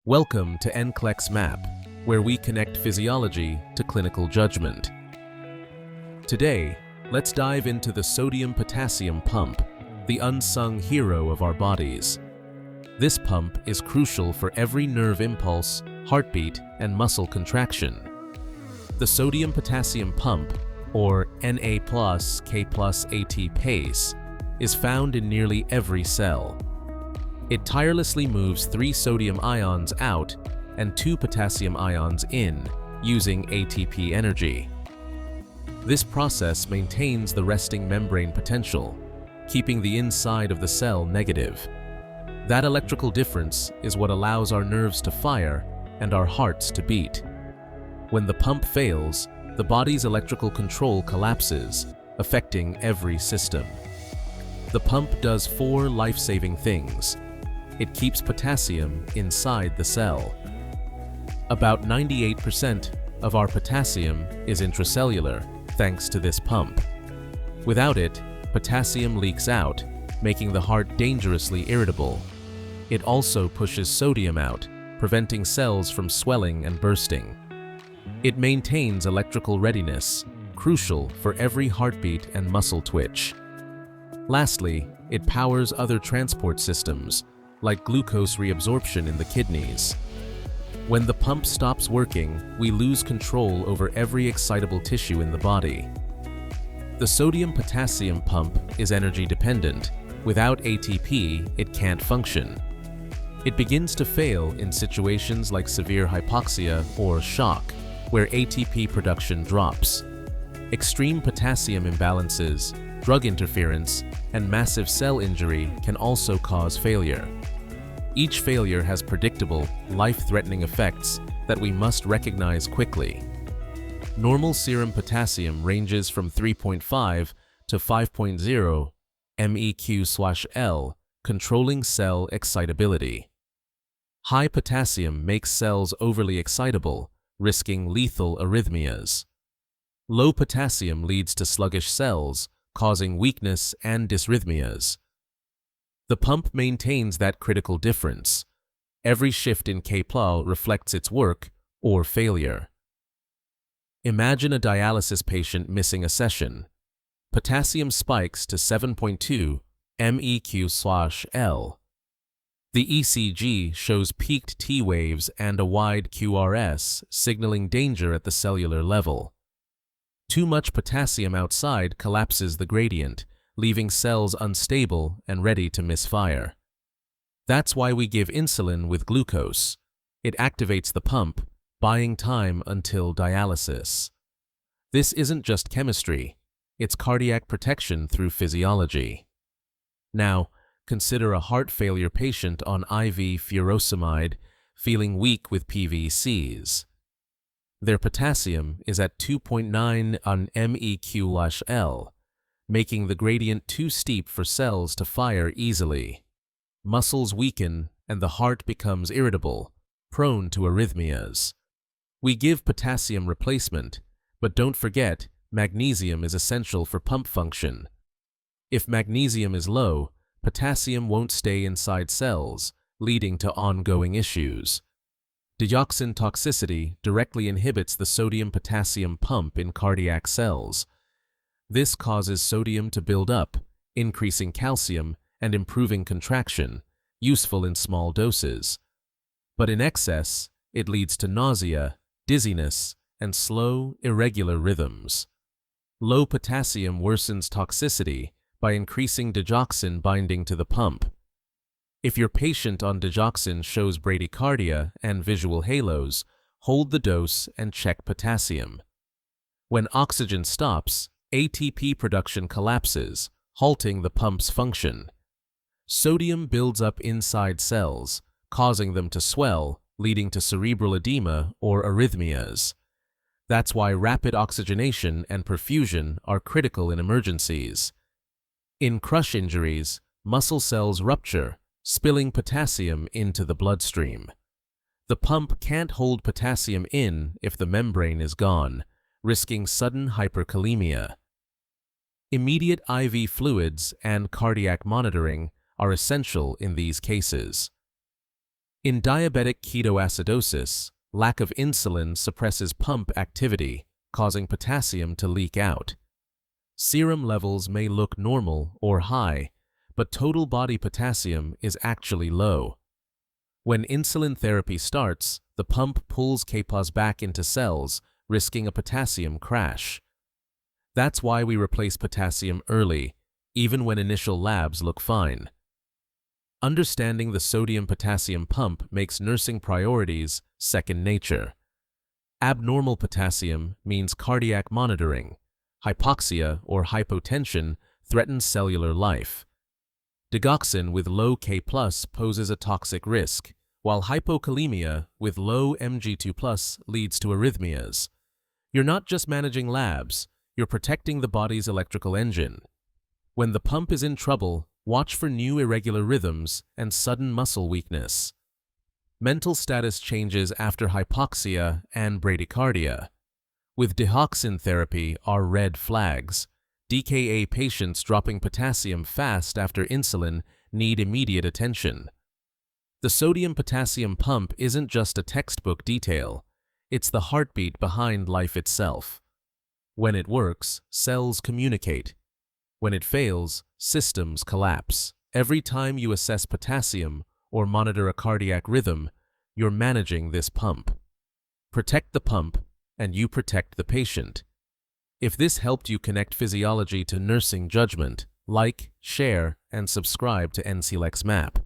Welcome to NCLEX Map, where we connect physiology to clinical judgment. Today, let's dive into the sodium-potassium pump, the unsung hero of our bodies. This pump is crucial for every nerve impulse, heartbeat, and muscle contraction. The sodium-potassium pump, or Na+K+AT pace, is found in nearly every cell. It tirelessly moves 3 sodium ions out and 2 potassium ions in, using ATP energy. This process maintains the resting membrane potential, keeping the inside of the cell negative. That electrical difference is what allows our nerves to fire and our hearts to beat. When the pump fails, the body's electrical control collapses, affecting every system. The pump does 4 life-saving things. It keeps potassium inside the cell. About 98% of our potassium is intracellular, thanks to this pump. Without it, potassium leaks out, making the heart dangerously irritable. It also pushes sodium out, preventing cells from swelling and bursting. It maintains electrical readiness, crucial for every heartbeat and muscle twitch. Lastly, it powers other transport systems, like glucose reabsorption in the kidneys. When the pump stops working, we lose control over every excitable tissue in the body. The sodium-potassium pump is energy dependent. Without ATP, it can't function. It begins to fail in situations like severe hypoxia or shock, where ATP production drops. Extreme potassium imbalances, drug interference, and massive cell injury can also cause failure. Each failure has predictable, life-threatening effects that we must recognize quickly. Normal serum potassium ranges from 3.5 to 5.0 MEq/L, controlling cell excitability. High potassium makes cells overly excitable, risking lethal arrhythmias. Low potassium leads to sluggish cells, causing weakness and dysrhythmias. The pump maintains that critical difference. Every shift in K+ reflects its work or failure. Imagine a dialysis patient missing a session. Potassium spikes to 7.2 MEq/L. The ECG shows peaked T waves and a wide QRS, signaling danger at the cellular level. Too much potassium outside collapses the gradient, leaving cells unstable and ready to misfire. That's why we give insulin with glucose. It activates the pump, buying time until dialysis. This isn't just chemistry, it's cardiac protection through physiology. Now, consider a heart failure patient on IV furosemide, feeling weak with PVCs. Their potassium is at 2.9 on MEq/L, making the gradient too steep for cells to fire easily. Muscles weaken and the heart becomes irritable, prone to arrhythmias. We give potassium replacement, but don't forget, magnesium is essential for pump function. If magnesium is low, potassium won't stay inside cells, leading to ongoing issues. Dioxin toxicity directly inhibits the sodium-potassium pump in cardiac cells. This causes sodium to build up, increasing calcium and improving contraction, useful in small doses. But in excess, it leads to nausea, dizziness, and slow, irregular rhythms. Low potassium worsens toxicity by increasing digoxin binding to the pump. If your patient on digoxin shows bradycardia and visual halos, hold the dose and check potassium. When oxygen stops, ATP production collapses, halting the pump's function. Sodium builds up inside cells, causing them to swell, leading to cerebral edema or arrhythmias. That's why rapid oxygenation and perfusion are critical in emergencies. In crush injuries, muscle cells rupture, spilling potassium into the bloodstream. The pump can't hold potassium in if the membrane is gone, risking sudden hyperkalemia. Immediate IV fluids and cardiac monitoring are essential in these cases. In diabetic ketoacidosis, lack of insulin suppresses pump activity, causing potassium to leak out. Serum levels may look normal or high, but total body potassium is actually low. When insulin therapy starts, the pump pulls kPos back into cells, risking a potassium crash. That's why we replace potassium early, even when initial labs look fine. Understanding the sodium-potassium pump makes nursing priorities second nature. Abnormal potassium means cardiac monitoring. Hypoxia or hypotension threatens cellular life. Digoxin with low K+ poses a toxic risk, while hypokalemia with low Mg2+ leads to arrhythmias. You're not just managing labs, you're protecting the body's electrical engine. When the pump is in trouble, watch for new irregular rhythms and sudden muscle weakness. Mental status changes after hypoxia and bradycardia. With digoxin therapy are red flags. DKA patients dropping potassium fast after insulin need immediate attention. The sodium-potassium pump isn't just a textbook detail. It's the heartbeat behind life itself. When it works, cells communicate. When it fails, systems collapse. Every time you assess potassium or monitor a cardiac rhythm, you're managing this pump. Protect the pump, and you protect the patient. If this helped you connect physiology to nursing judgment, like, share, and subscribe to NCLEX Map.